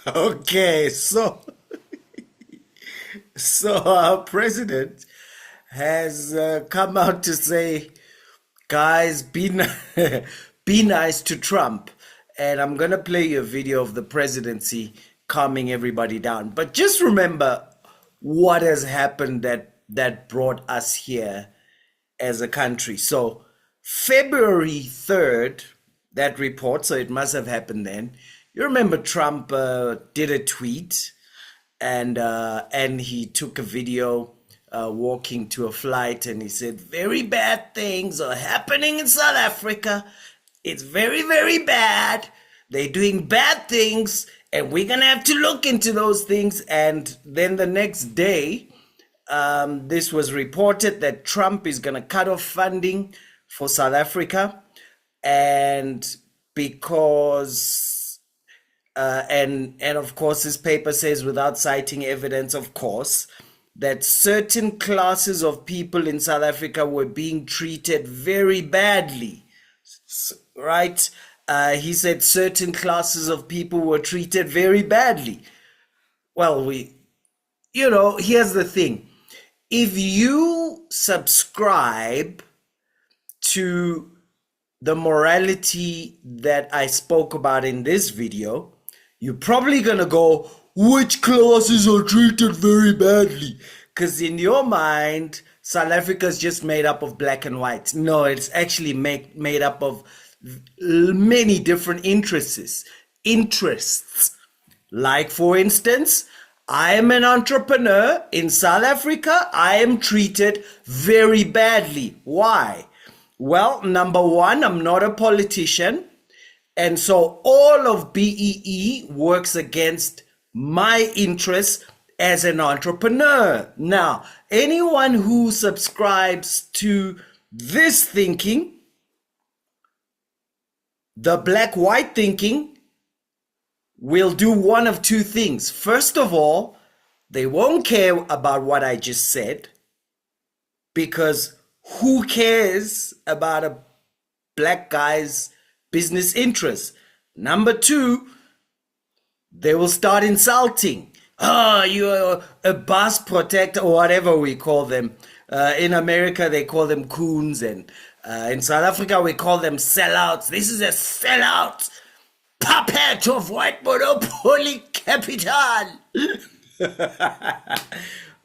Okay, so our president has come out to say, guys, be nice to Trump, and I'm gonna play you a video of the presidency calming everybody down. But just remember what has happened that brought us here as a country. So February 3rd, that report, so it must have happened then. You remember Trump did a tweet and he took a video walking to a flight, and he said very bad things are happening in South Africa. It's very, very bad. They're doing bad things, and we're gonna have to look into those things. And then the next day, this was reported that Trump is going to cut off funding for South Africa, and because and of course his paper says, without citing evidence, of course, that certain classes of people in South Africa were being treated very badly, right? He said certain classes of people were treated very badly. Well, here's the thing. If you subscribe to the morality that I spoke about in this video, you're probably gonna go, which classes are treated very badly? Because in your mind, South Africa is just made up of black and white. No, it's actually made up of many different interests. Like, for instance, I am an entrepreneur in South Africa. I am treated very badly. Why? Well, number one, I'm not a politician. And so all of BEE works against my interests as an entrepreneur. Now, anyone who subscribes to this thinking, the black-white thinking, will do one of two things. First of all, they won't care about what I just said, because who cares about a black guy's business interests? Number two, they will start insulting. Oh, you're a bus protector, or whatever we call them. In America, they call them coons, and in South Africa, we call them sellouts. This is a sellout. Puppet of white monopoly capital.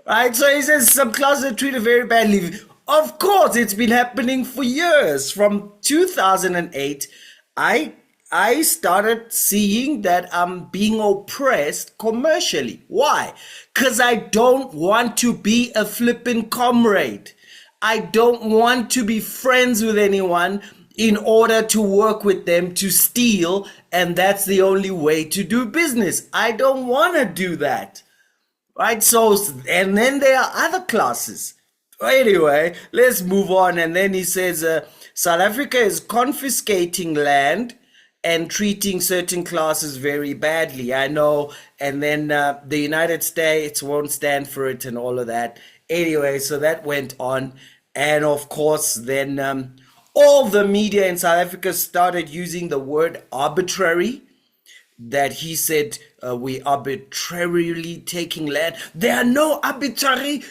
Right, so he says some classes are treated very badly. Of course, it's been happening for years. From 2008, I started seeing that I'm being oppressed commercially. Why? Because I don't want to be a flippin' comrade. I don't want to be friends with anyone in order to work with them to steal, and that's the only way to do business. I don't want to do that. Right? So, and then there are other classes. Anyway, let's move on. And then he says, South Africa is confiscating land and treating certain classes very badly. I know. And then the United States won't stand for it and all of that. Anyway, so that went on. And of course, then all the media in South Africa started using the word arbitrary, that he said we arbitrarily taking land. There are no arbitrary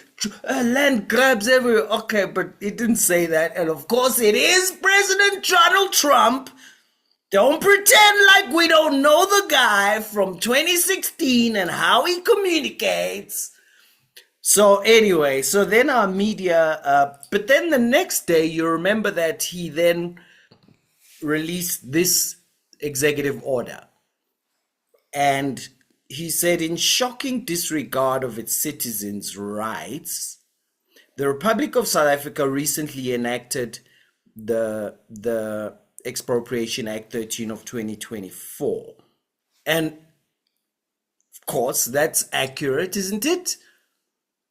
land grabs everywhere. Okay, but it didn't say that. And of course, it is President Donald Trump. Don't pretend like we don't know the guy from 2016 and how he communicates. So anyway, so then our media, but then the next day, you remember that he then released this executive order. And he said, in shocking disregard of its citizens' rights, the Republic of South Africa recently enacted the Expropriation Act 13 of 2024. And of course, that's accurate, isn't it?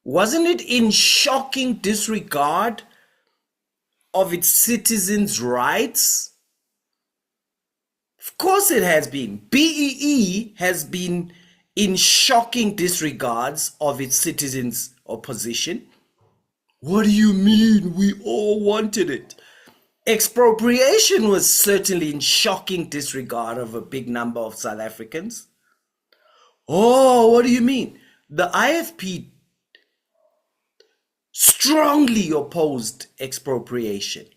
Wasn't it in shocking disregard of its citizens' rights? Of course it has been. BEE has been in shocking disregards of its citizens' opposition. What do you mean? We all wanted it. Expropriation was certainly in shocking disregard of a big number of South Africans. Oh, what do you mean? The IFP strongly opposed expropriation.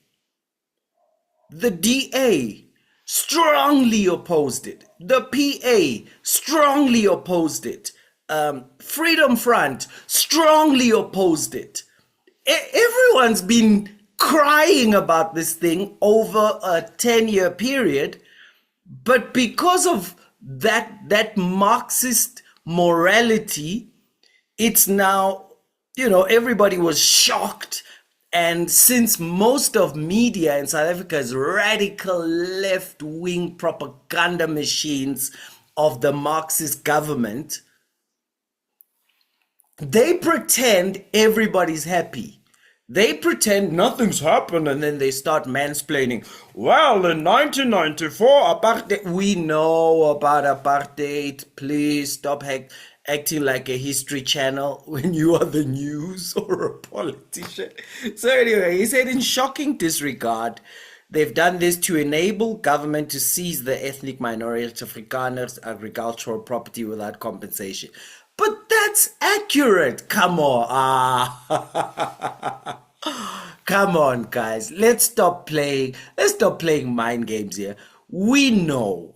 The DA strongly opposed it. The PA strongly opposed it. Freedom Front strongly opposed it. Everyone's been crying about this thing over a 10-year period, but because of that Marxist morality, it's now, everybody was shocked. And since most of media in South Africa is radical left-wing propaganda machines of the Marxist government, they pretend everybody's happy. They pretend nothing's happened, and then they start mansplaining. Well, in 1994, apartheid. We know about apartheid. Please stop acting like a history channel when you are the news or a politician. So anyway, he said in shocking disregard, they've done this to enable government to seize the ethnic minority Afrikaners agricultural property without compensation. But that's accurate. Come on. Come on, guys. Let's stop playing. Let's stop playing mind games here. We know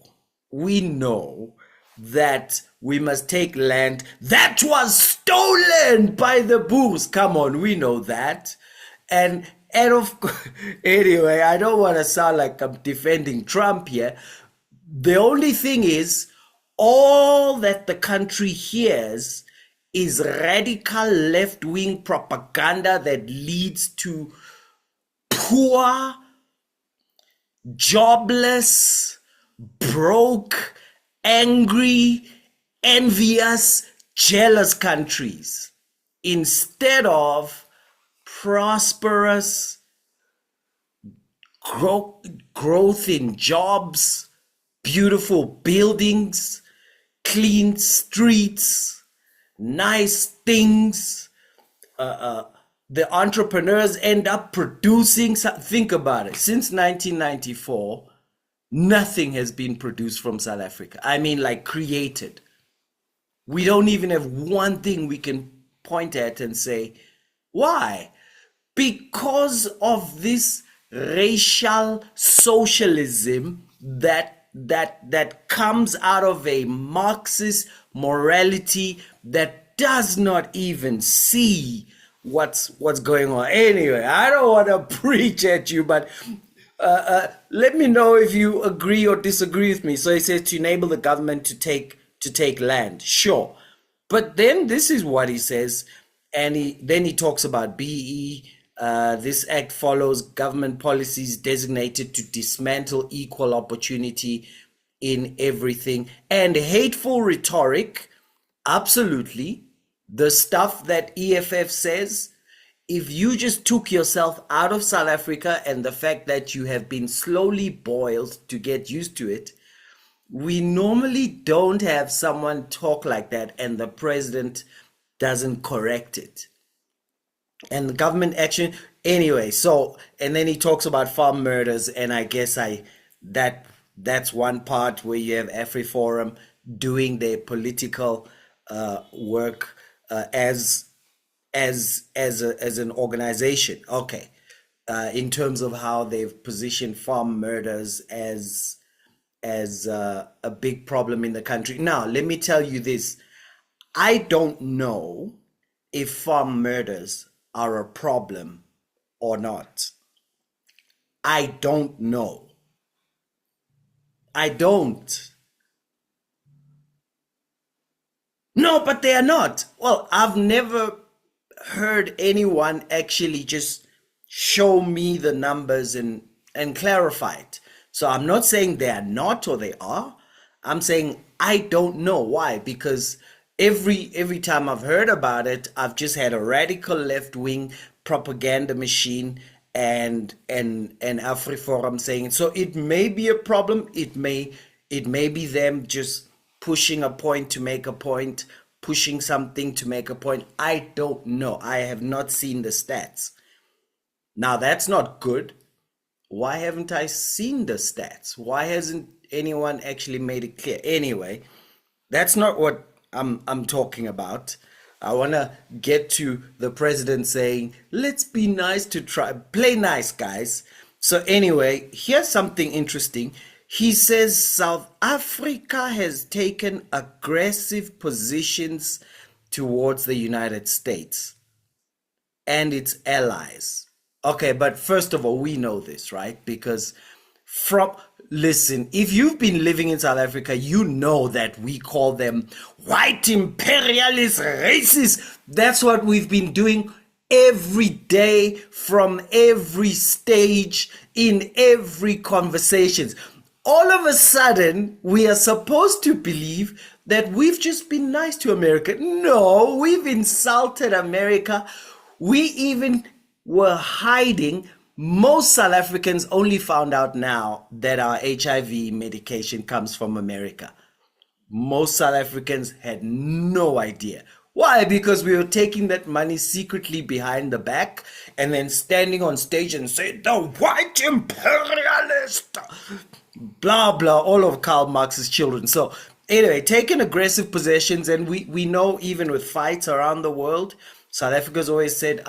that we must take land that was stolen by the Boers. Come on, we know that. And of course, anyway, I don't want to sound like I'm defending Trump here. The only thing is, all that the country hears is radical left-wing propaganda that leads to poor, jobless, broke, angry, envious, jealous countries instead of prosperous growth in jobs, beautiful buildings, clean streets, nice things. The entrepreneurs end up producing. Think about it. Since 1994, nothing has been produced from South Africa. I mean, like created. We don't even have one thing we can point at and say, why? Because of this racial socialism that comes out of a Marxist morality that does not even see what's going on. Anyway, I don't want to preach at you, but let me know if you agree or disagree with me. So he says to enable the government to take land. Sure. But then this is what he says, and he talks about BE. This act follows government policies designated to dismantle equal opportunity in everything and hateful rhetoric. Absolutely. The stuff that EFF says, if you just took yourself out of South Africa and the fact that you have been slowly boiled to get used to it, we normally don't have someone talk like that and the president doesn't correct it. And the government action anyway. So, and then he talks about farm murders, and I guess that's one part where you have AfriForum doing their political work as an organization. Okay, in terms of how they've positioned farm murders as a big problem in the country. Now, let me tell you this: I don't know if farm murders are a problem or not. I don't know. I don't. No, but they are not. Well, I've never heard anyone actually just show me the numbers and clarify it. So I'm not saying they are not or they are. I'm saying I don't know why, because every time I've heard about it, I've just had a radical left wing propaganda machine and AfriForum saying it. So it may be a problem. It may be them just pushing a point to make a point, pushing something to make a point. I don't know. I have not seen the stats. Now that's not good. Why haven't I seen the stats? Why hasn't anyone actually made it clear? Anyway, that's not what I'm talking about. I want to get to the president saying, let's be nice to try, play nice, guys. So, anyway, here's something interesting. He says South Africa has taken aggressive positions towards the United States and its allies. Okay, but first of all, we know this, right? Because from listen, if you've been living in South Africa, you know that we call them white imperialist racists. That's what we've been doing every day from every stage in every conversations. All of a sudden, we are supposed to believe that we've just been nice to America. No, we've insulted America. We even were hiding. Most South Africans only found out now that our HIV medication comes from America. Most South Africans had no idea. Why? Because we were taking that money secretly behind the back and then standing on stage and saying, the white imperialist, blah, blah, all of Karl Marx's children. So, anyway, taking aggressive possessions, and we know even with fights around the world, South Africa's always said,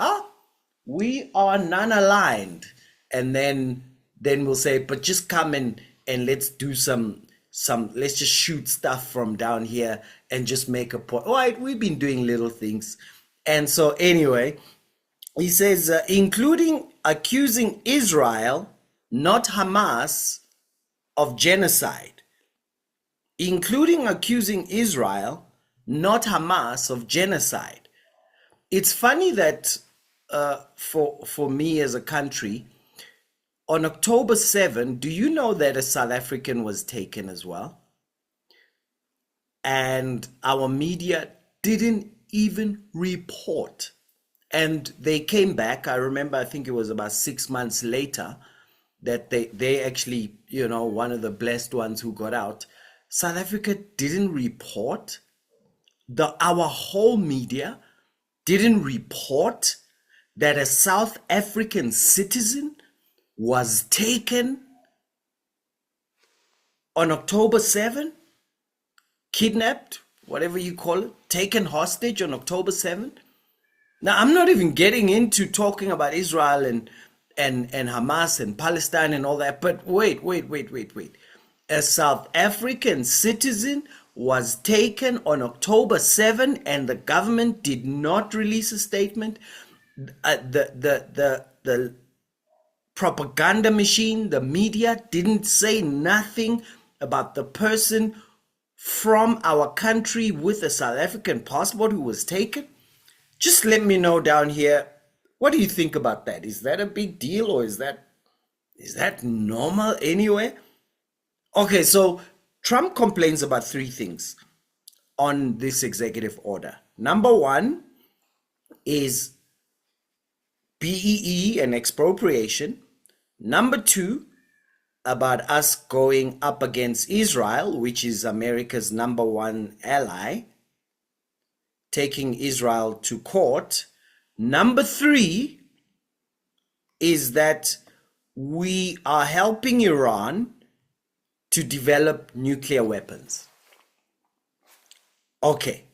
we are non-aligned. And then we'll say, but just come and let's do let's just shoot stuff from down here and just make a point. All right, we've been doing little things. And so anyway, he says, including accusing Israel, not Hamas, of genocide. Including accusing Israel, not Hamas, of genocide. It's funny that for me as a country, on October 7, do you know that a South African was taken as well? And our media didn't even report. And they came back. I remember, I think it was about 6 months later that they actually, one of the blessed ones who got out. South Africa didn't report. Our whole media didn't report that a South African citizen was taken on October 7, kidnapped, whatever you call it, taken hostage on October 7. Now, I'm not even getting into talking about Israel and Hamas and Palestine and all that, but wait. A South African citizen was taken on October 7 and the government did not release a statement. The propaganda machine, the media didn't say nothing about the person from our country with a South African passport who was taken. Just let me know down here, what do you think about that? Is that a big deal, or is that normal anyway? Okay, so Trump complains about three things on this executive order. Number one is BEE and expropriation. Number two, about us going up against Israel, which is America's number one ally, taking Israel to court. Number three is that we are helping Iran to develop nuclear weapons. Okay.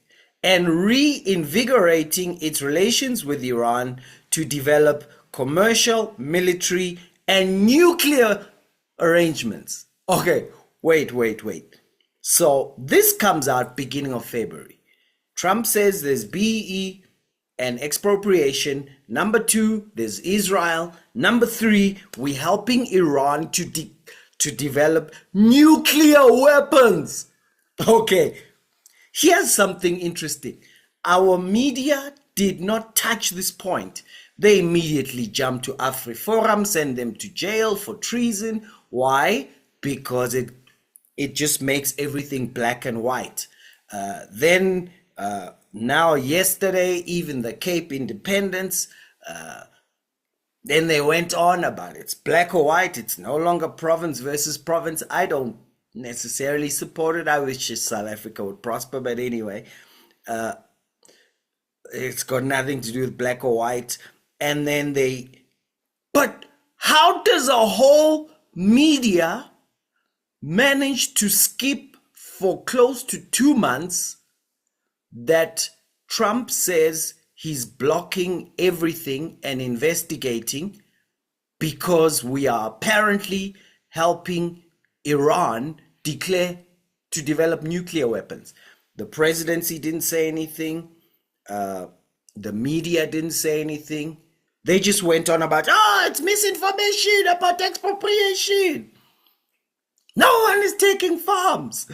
And reinvigorating its relations with Iran to develop commercial, military, and nuclear arrangements. Okay, wait. So this comes out beginning of February. Trump says there's BE and expropriation. Number two, there's Israel. Number three, we're helping Iran to develop nuclear weapons. Okay, here's something interesting. Our media did not touch this point. They immediately jumped to AfriForum, send them to jail for treason. Why? Because it just makes everything black and white. Now yesterday, even the Cape Independence, then they went on about it's black or white. It's no longer province versus province. I don't necessarily support it. I wish South Africa would prosper, but anyway, it's got nothing to do with black or white. And then but how does a whole media manage to skip for close to 2 months that Trump says he's blocking everything and investigating because we are apparently helping Iran declare to develop nuclear weapons. The presidency didn't say anything. Uh, the media didn't say anything. They just went on about, oh, it's misinformation about expropriation. No one is taking farms.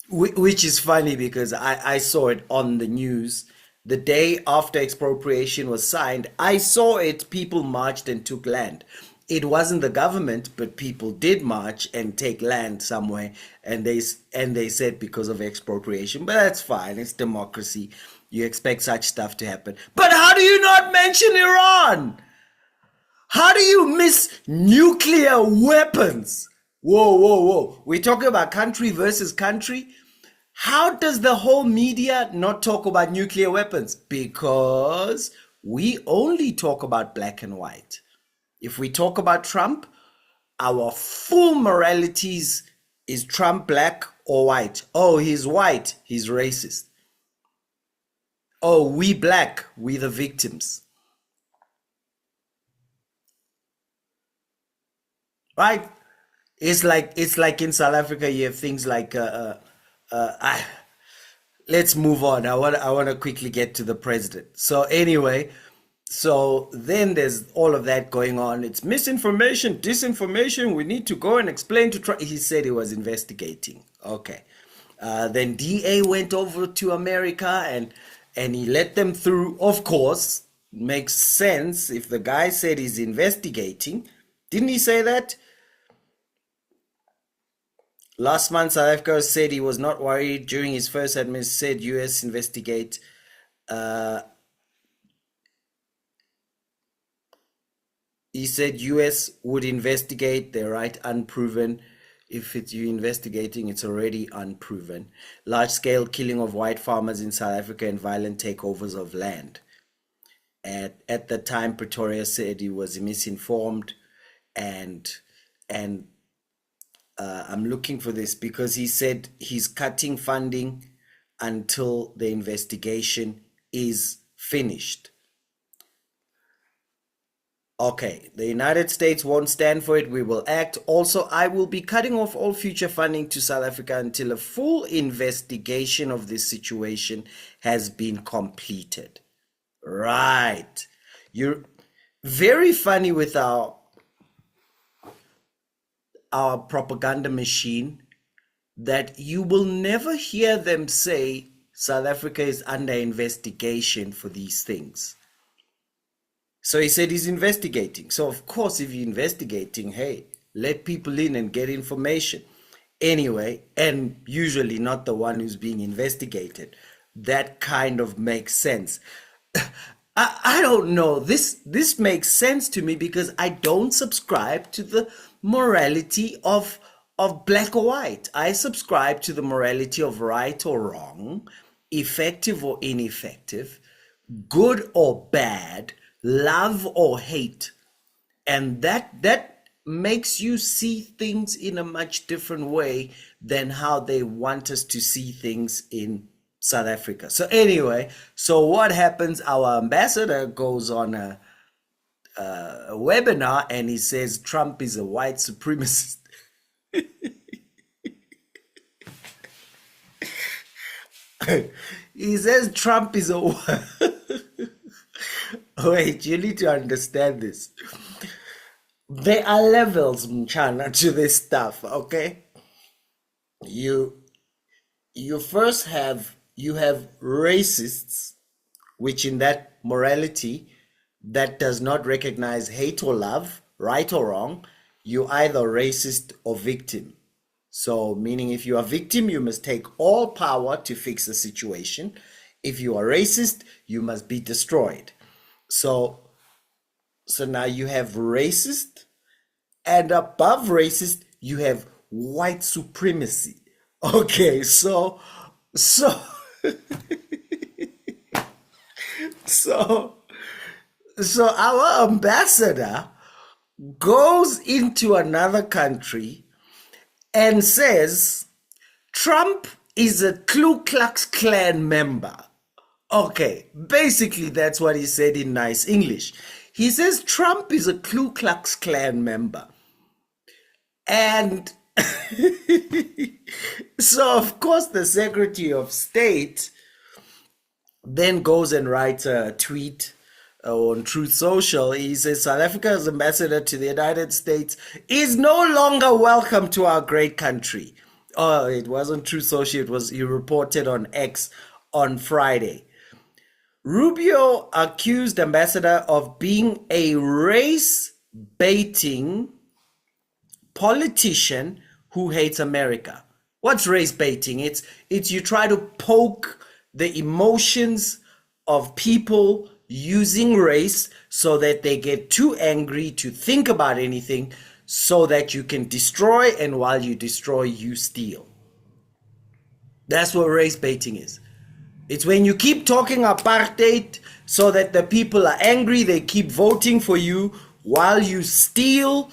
Which is funny because I saw it on the news the day after expropriation was signed. I saw it, people marched and took land. It wasn't the government, but people did march and take land somewhere, and they said because of expropriation. But that's fine, it's democracy. You expect such stuff to happen. But how do you not mention Iran? How do you miss nuclear weapons? Whoa, whoa, whoa. We're talking about country versus country. How does the whole media not talk about nuclear weapons? Because we only talk about black and white. If we talk about Trump, our full moralities is Trump black or white? Oh, he's white, he's racist. Oh, we black, we the victims. Right? It's like in South Africa you have things like let's move on. I want to quickly get to the president. So anyway, so then there's all of that going on. It's misinformation, disinformation. We need to go and explain to try. He said he was investigating. Okay. Then DA went over to America and he let them through. Of course, makes sense if the guy said he's investigating. Didn't he say that? Last month, South Africa said he was not worried during his first administration. Said U.S. investigate. Uh, he said U.S. would investigate. They're right, unproven. If it's you investigating, it's already unproven. Large-scale killing of white farmers in South Africa and violent takeovers of land. At the time, Pretoria said he was misinformed, and and I'm looking for this because he said he's cutting funding until the investigation is finished. Okay, the United States won't stand for it. We will act. Also, I will be cutting off all future funding to South Africa until a full investigation of this situation has been completed. Right. You're very funny with our propaganda machine that you will never hear them say South Africa is under investigation for these things. So he said he's investigating. So of course, if you're investigating, hey, let people in and get information. Anyway, and usually not the one who's being investigated. That kind of makes sense. I don't know. This makes sense to me because I don't subscribe to the morality of black or white. I subscribe to the morality of right or wrong, effective or ineffective, good or bad, love or hate. And that makes you see things in a much different way than how they want us to see things in South Africa. So anyway, so what happens? Our ambassador goes on a webinar and he says Trump is a white supremacist. He says Trump is a wait, you need to understand this. There are levels, Mchana, to this stuff, okay? You you first have racists, which in that morality that does not recognize hate or love, right or wrong, you either racist or victim. So, meaning if you are victim, you must take all power to fix the situation. If you are racist, you must be destroyed. So, so now you have racist, and above racist, you have white supremacy. Okay, so, so, so our ambassador goes into another country and says Trump is a Ku Klux Klan member. Okay, basically that's what he said in nice English. He says Trump is a Ku Klux Klan member. And so, of course, the Secretary of State then goes and writes a tweet on Truth Social. He says South Africa's ambassador to the United States is no longer welcome to our great country. Oh, it wasn't Truth Social. He reported on X on Friday. Rubio accused ambassador of being a race baiting politician who hates America. What's race baiting? It's you try to poke the emotions of people using race so that they get too angry to think about anything so that you can destroy, and while you destroy, you steal. That's what race baiting is. It's when you keep talking apartheid so that the people are angry, they keep voting for you while you steal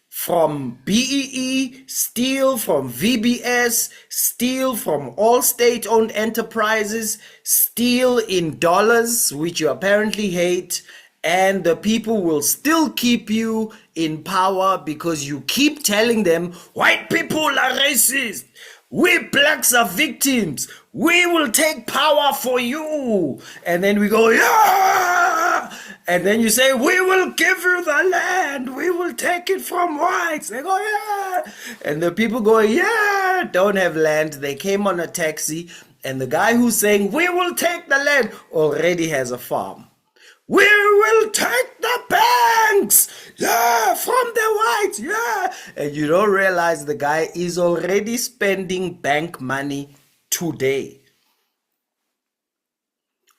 from BEE, steal from VBS, steal from all state-owned enterprises, steal in dollars, which you apparently hate, and the people will still keep you in power because you keep telling them white people are racist. We blacks are victims. We will take power for you. And then we go, yeah. And then you say, we will give you the land. We will take it from whites. They go, yeah. And the people go, yeah, don't have land. They came on a taxi. And the guy who's saying, we will take the land, already has a farm. We will take the banks, yeah, from the whites, yeah. And you don't realize the guy is already spending bank money today.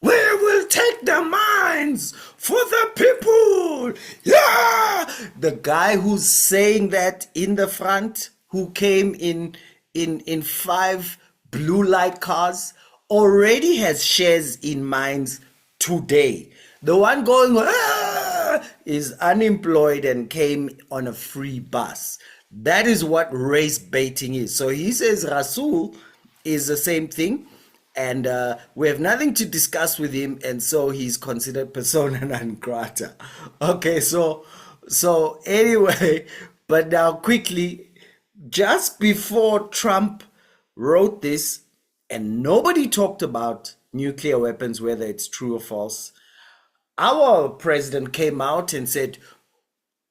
We will take the mines for the people, yeah. The guy who's saying that in the front, who came in 5 blue light cars, already has shares in mines today. The one going is unemployed and came on a free bus. That is what race baiting is. So he says Rasul is the same thing, and we have nothing to discuss with him, and so he's considered persona non grata. Okay, so anyway, but now quickly, just before Trump wrote this, and nobody talked about nuclear weapons, whether it's true or false, our president came out and said,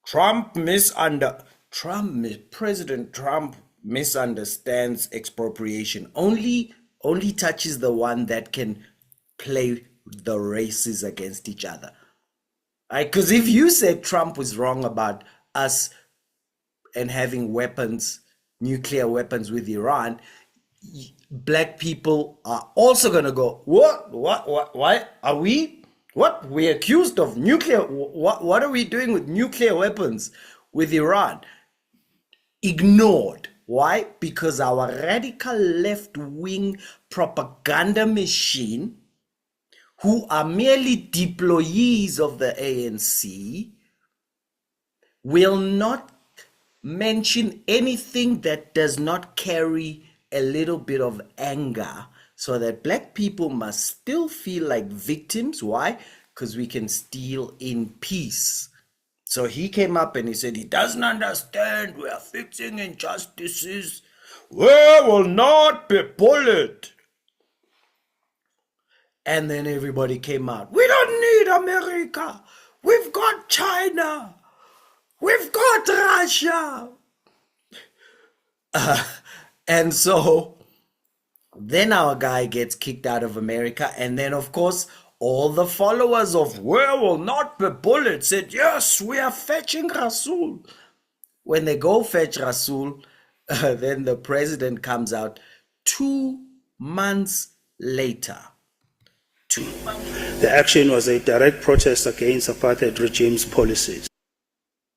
President Trump misunderstands expropriation. Only touches the one that can play the races against each other. Right? Because if you said Trump was wrong about us and having weapons, nuclear weapons with Iran, black people are also going to go, why are we? What? We're accused of nuclear. What are we doing with nuclear weapons with Iran? Ignored. Why? Because our radical left-wing propaganda machine, who are merely deployees of the ANC, will not mention anything that does not carry a little bit of anger, so that black people must still feel like victims. Why? Because we can steal in peace. So he came up and he said he doesn't understand. We are fixing injustices. We will not be bullied. And then everybody came out. We don't need America. We've got China. We've got Russia. And so then our guy gets kicked out of America. And then, of course, all the followers of "We will not be bullied" said, yes, we are fetching Rasul. When they go fetch Rasul, then the president comes out 2 months later. The action was a direct protest against apartheid regime's policies.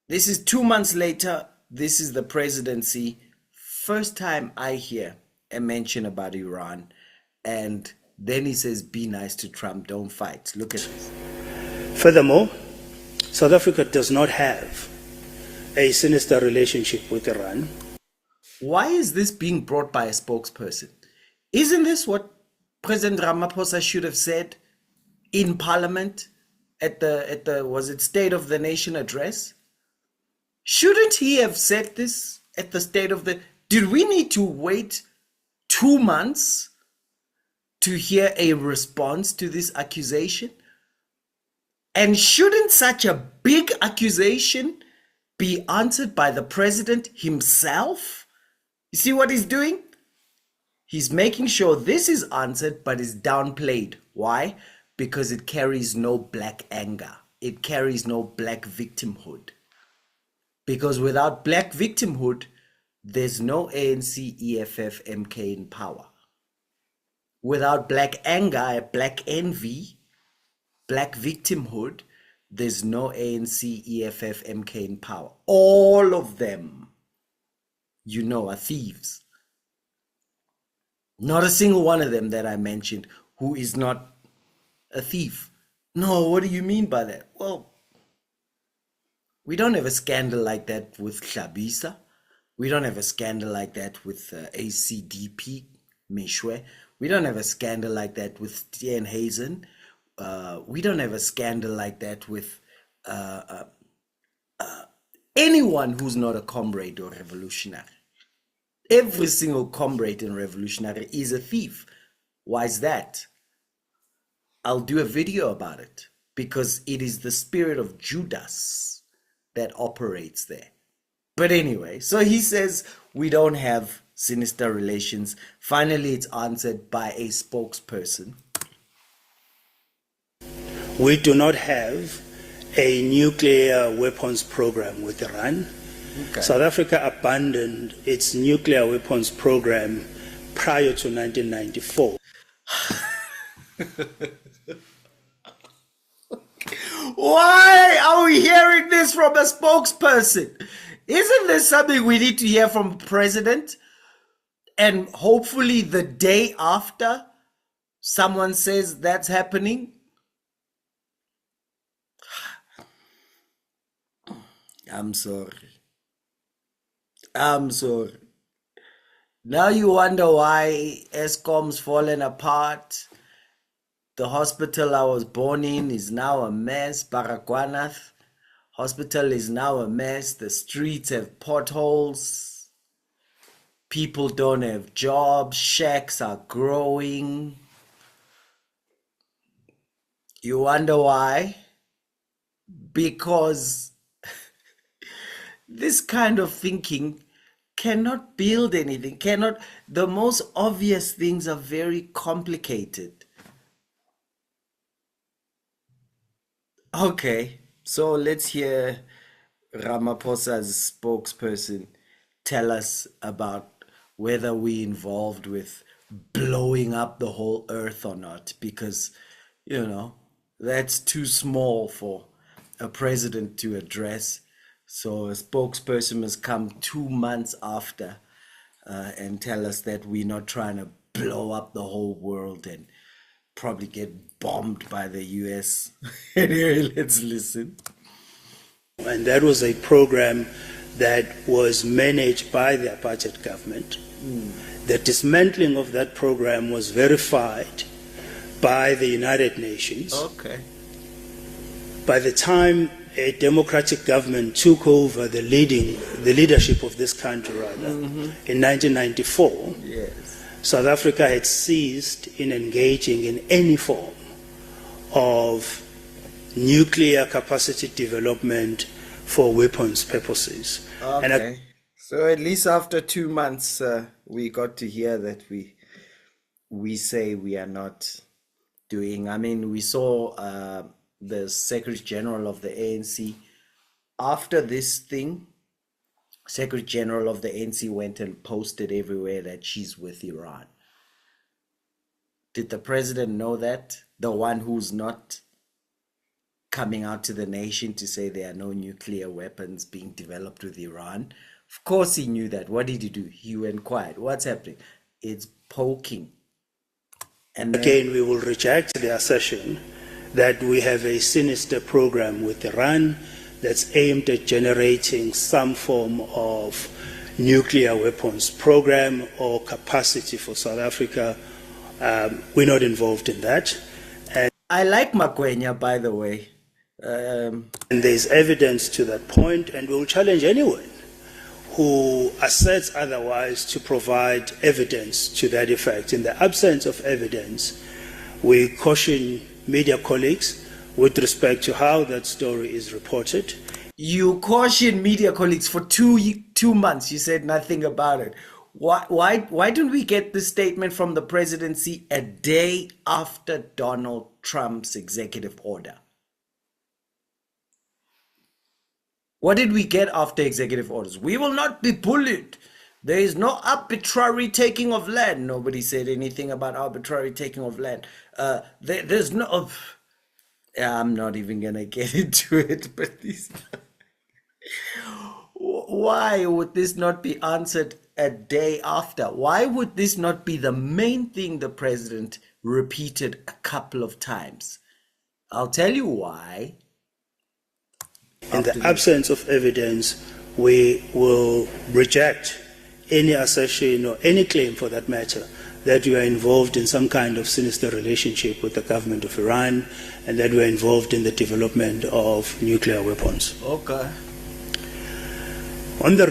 This is 2 months later. This is the presidency. First time I hear a mention about Iran. And then he says, be nice to Trump, don't fight. Look at this. Furthermore, South Africa does not have a sinister relationship with Iran. Why is this being brought by a spokesperson? Isn't this what President Ramaphosa should have said in Parliament at the was it State of the Nation address? Shouldn't he have said this at the State of the? Did we need to wait 2 months to hear a response to this accusation? And shouldn't such a big accusation be answered by the president himself? You see what he's doing? He's making sure this is answered, but is downplayed. Why? Because it carries no black anger. It carries no black victimhood. Because without black victimhood, there's no ANC, EFF, MK in power. Without black anger, black envy, black victimhood, there's no ANC, EFF, MK in power. All of them, you know, are thieves. Not a single one of them that I mentioned who is not a thief. No, what do you mean by that? Well, we don't have a scandal like that with Hlabisa. We don't have a scandal like that with ACDP, Meshwe. We don't have a scandal like that with Steenhuisen. We don't have a scandal like that with anyone who's not a comrade or revolutionary. Every single comrade and revolutionary is a thief. Why is that? I'll do a video about it because it is the spirit of Judas that operates there. But anyway, so he says we don't have sinister relations. Finally, it's answered by a spokesperson. We do not have a nuclear weapons program with Iran. Okay. South Africa abandoned its nuclear weapons program prior to 1994. Why are we hearing this from a spokesperson? Isn't this something we need to hear from the president? And hopefully the day after someone says that's happening. I'm sorry. Now you wonder why Eskom's fallen apart. The hospital I was born in is now a mess. Baragwanath hospital is now a mess. The streets have potholes. People don't have jobs. Shacks are growing. You wonder why? Because this kind of thinking cannot build anything. The most obvious things are very complicated. Okay, so let's hear Ramaphosa's spokesperson tell us about whether we're involved with blowing up the whole earth or not, because, you know, that's too small for a president to address. So a spokesperson must come 2 months after and tell us that we're not trying to blow up the whole world and probably get bombed by the US. Anyway, let's listen. And that was a program that was managed by the apartheid government. The dismantling of that program was verified by the United Nations. Okay. By the time a democratic government took over the leadership of this country, in 1994, Yes. South Africa had ceased in engaging in any form of nuclear capacity development for weapons purposes. Okay. So at least after 2 months, we got to hear that we say we are not doing. I mean, we saw the Secretary General of the ANC after this thing. Secretary General of the ANC went and posted everywhere that she's with Iran. Did the president know that? The one who's not coming out to the nation to say there are no nuclear weapons being developed with Iran? Of course he knew that. What did he do? He went quiet. What's happening? It's poking. And then, again, we will reject the assertion that we have a sinister program with Iran that's aimed at generating some form of nuclear weapons program or capacity for South Africa. We're not involved in that. I like Makwenya, by the way. And there's evidence to that point, and we'll challenge anyone who asserts otherwise to provide evidence to that effect. In the absence of evidence, we caution media colleagues with respect to how that story is reported. You cautioned media colleagues for 2 months. You said nothing about it. Why don't we get this statement from the presidency a day after Donald Trump's executive order? What did we get after executive orders? We will not be bullied. There is no arbitrary taking of land. Nobody said anything about arbitrary taking of land. There's no... I'm not even going to get into it, but these... Why would this not be answered a day after? Why would this not be the main thing the president repeated a couple of times? I'll tell you why. In the absence of evidence, we will reject any assertion or any claim for that matter that we are involved in some kind of sinister relationship with the government of Iran and that we are involved in the development of nuclear weapons. Okay. On the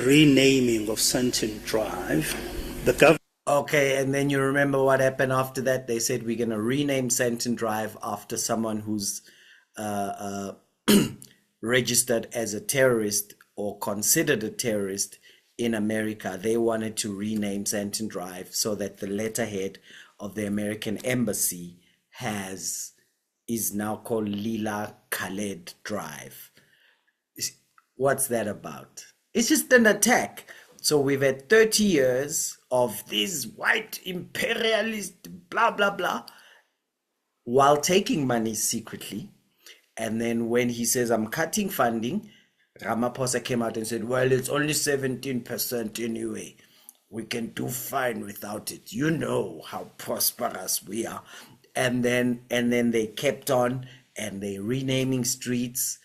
renaming of Santon Drive, the government... Okay, and then you remember what happened after that? They said we're going to rename Santon Drive after someone who's registered as a terrorist or considered a terrorist in America. They wanted to rename Santon Drive so that the letterhead of the American embassy is now called Lila Khaled Drive. What's that about? It's just an attack. So we've had 30 years of this white imperialist blah, blah, blah, while taking money secretly. And then when he says, I'm cutting funding, Ramaphosa came out and said, well, it's only 17% anyway. We can do fine without it. You know how prosperous we are. And then they kept on and they renaming streets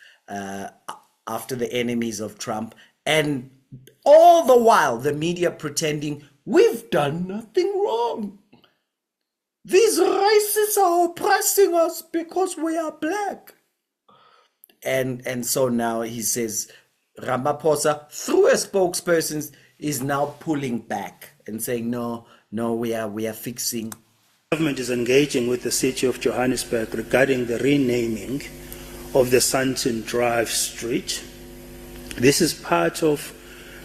after the enemies of Trump. And all the while, the media pretending we've done nothing wrong. These racists are oppressing us because we are black. And so now he says, Ramaphosa, through a spokesperson, is now pulling back and saying, no, we are fixing. The government is engaging with the city of Johannesburg regarding the renaming of the Santon Drive street. This is part of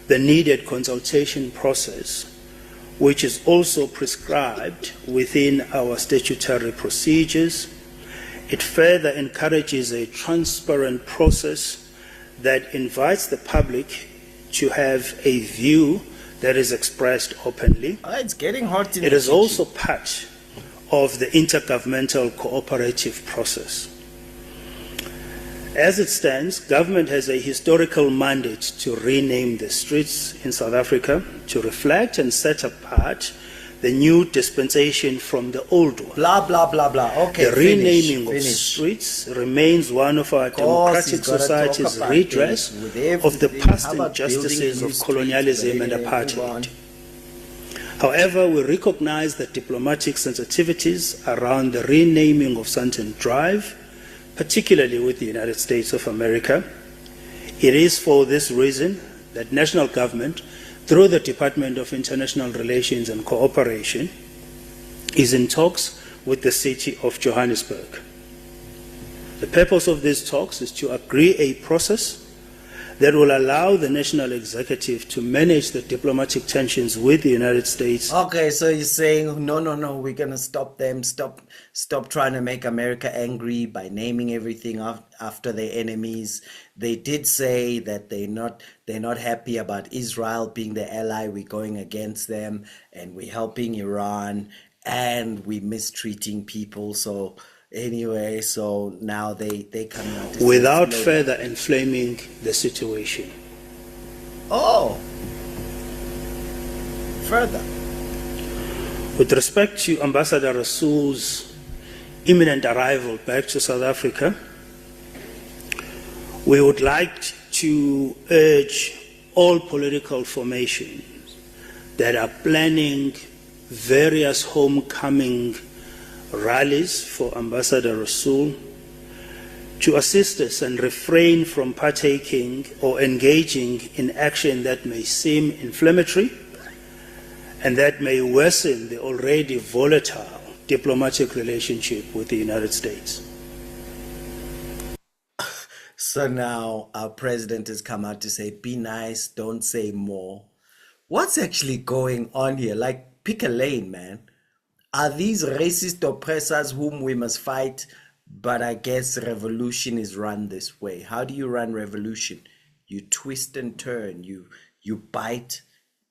the needed consultation process, which is also prescribed within our statutory procedures. It further encourages a transparent process that invites the public to have a view that is expressed openly. It's getting hot in It the is kitchen. also part of the intergovernmental cooperative process. As it stands, government has a historical mandate to rename the streets in South Africa to reflect and set apart the new dispensation from the old one. Blah, blah, blah, blah. Okay, The renaming of streets remains one of our democratic society's redress of the past injustices of colonialism and apartheid. However, we recognize the diplomatic sensitivities around the renaming of Santon Drive, particularly with the United States of America. It is for this reason that national government, through the Department of International Relations and Cooperation, is in talks with the city of Johannesburg. The purpose of these talks is to agree a process that will allow the national executive to manage the diplomatic tensions with the United States. Okay, so you're saying, no, we're going to stop them, stop trying to make America angry by naming everything after their enemies. They did say that they're not happy about Israel being the ally. We're going against them and we're helping Iran and we're mistreating people. So anyway, so now they come out without further inflaming the situation. Oh, further. With respect to Ambassador Rasool's imminent arrival back to South Africa, we would like to urge all political formations that are planning various homecoming rallies for Ambassador Rasool to assist us and refrain from partaking or engaging in action that may seem inflammatory and that may worsen the already volatile diplomatic relationship with the United States. So now our president has come out to say, be nice, don't say more. What's actually going on here? Like, pick a lane, man. Are these racist oppressors whom we must fight? But I guess revolution is run this way. How do you run revolution? You twist and turn, you bite.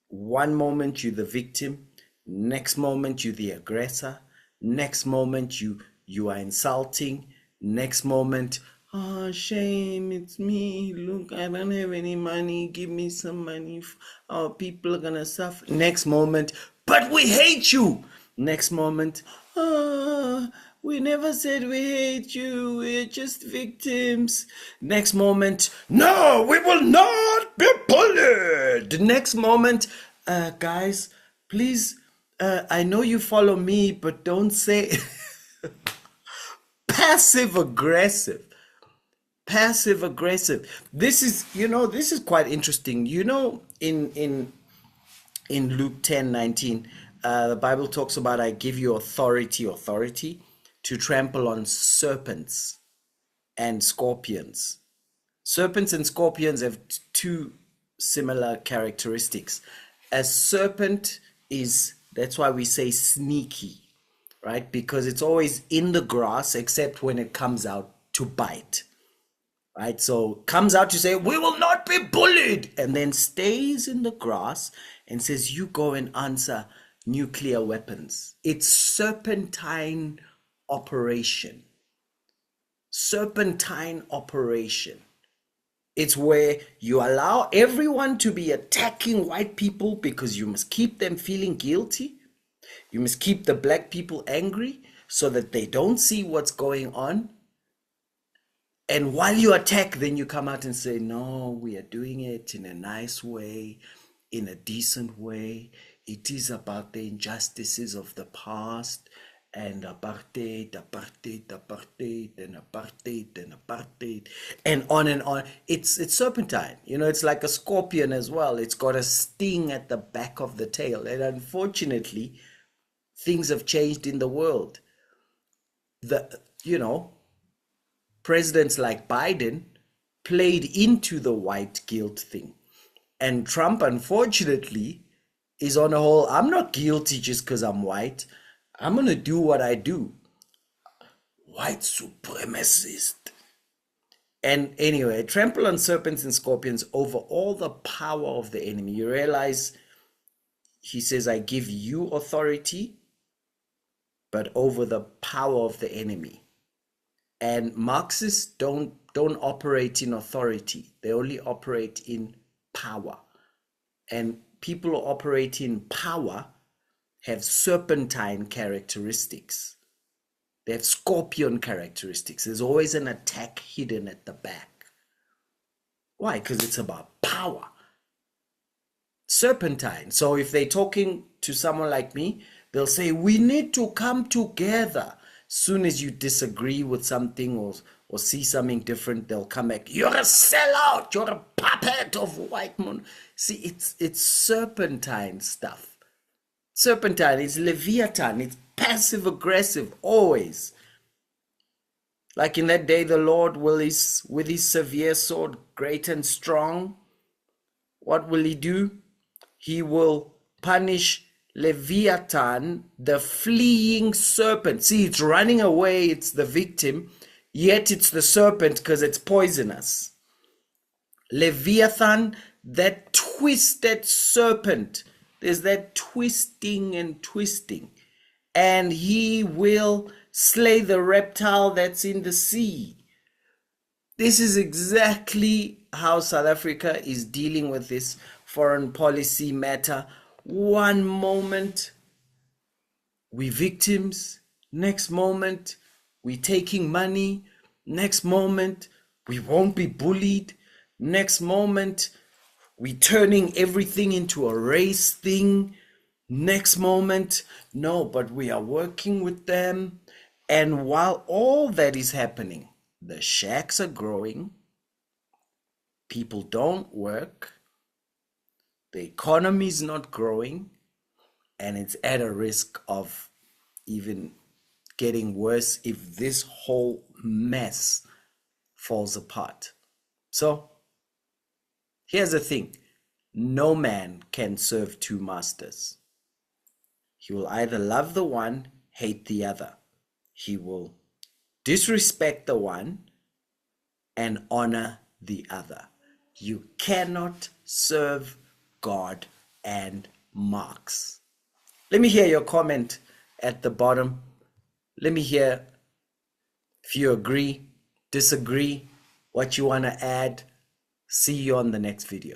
One moment you're the victim, next moment you're the aggressor, next moment you are insulting, next moment, oh shame, it's me, look, I don't have any money, give me some money, our people are gonna suffer. Next moment, but we hate you. Next moment, oh, we never said we hate you, we're just victims. Next moment, no, we will not be bullied. Next moment, guys, please, I know you follow me, but don't say passive aggressive. Passive aggressive. This is, this is quite interesting. In Luke 10:19, the Bible talks about, I give you authority to trample on serpents and scorpions. Serpents and scorpions have two similar characteristics. A serpent that's why we say sneaky, right? Because it's always in the grass except when it comes out to bite, right? So comes out to say, we will not be bullied, and then stays in the grass and says, you go and answer nuclear weapons. It's serpentine operation. Serpentine operation. It's where you allow everyone to be attacking white people because you must keep them feeling guilty. You must keep the black people angry so that they don't see what's going on. And while you attack, then you come out and say, no, we are doing it in a nice way, in a decent way. It is about the injustices of the past and apartheid, and on and on. It's serpentine. It's like a scorpion as well. It's got a sting at the back of the tail. And unfortunately, things have changed in the world. Presidents like Biden played into the white guilt thing. And Trump, unfortunately, is on a whole, I'm not guilty just because I'm white. I'm going to do what I do. White supremacist. And anyway, trample on serpents and scorpions over all the power of the enemy. You realize he says, I give you authority, but over the power of the enemy. And Marxists don't operate in authority. They only operate in power. And people who operate in power have serpentine characteristics. They have scorpion characteristics. There's always an attack hidden at the back. Why? Because it's about power. Serpentine. So if they're talking to someone like me, they'll say, we need to come together. Soon as you disagree with something or see something different, they'll come back. You're a sellout. You're a puppet of white man. See, it's serpentine stuff. Serpentine, it's Leviathan, it's passive aggressive, always. Like in that day, the Lord will with his severe sword, great and strong. What will he do? He will punish Leviathan, the fleeing serpent. See, it's running away, it's the victim, yet it's the serpent because it's poisonous. Leviathan, that twisted serpent. There's that twisting and twisting. And he will slay the reptile that's in the sea. This is exactly how South Africa is dealing with this foreign policy matter. One moment, we victims. Next moment, we taking money. Next moment, we won't be bullied. Next moment, We turning everything into a race thing. Next moment, no, but we are working with them. And while all that is happening, the shacks are growing, people don't work, the economy is not growing, and it's at a risk of even getting worse if this whole mess falls apart. So here's the thing, no man can serve two masters. He will either love the one, hate the other. He will disrespect the one and honor the other. You cannot serve God and Marx. Let me hear your comment at the bottom. Let me hear if you agree, disagree, what you want to add. See you on the next video.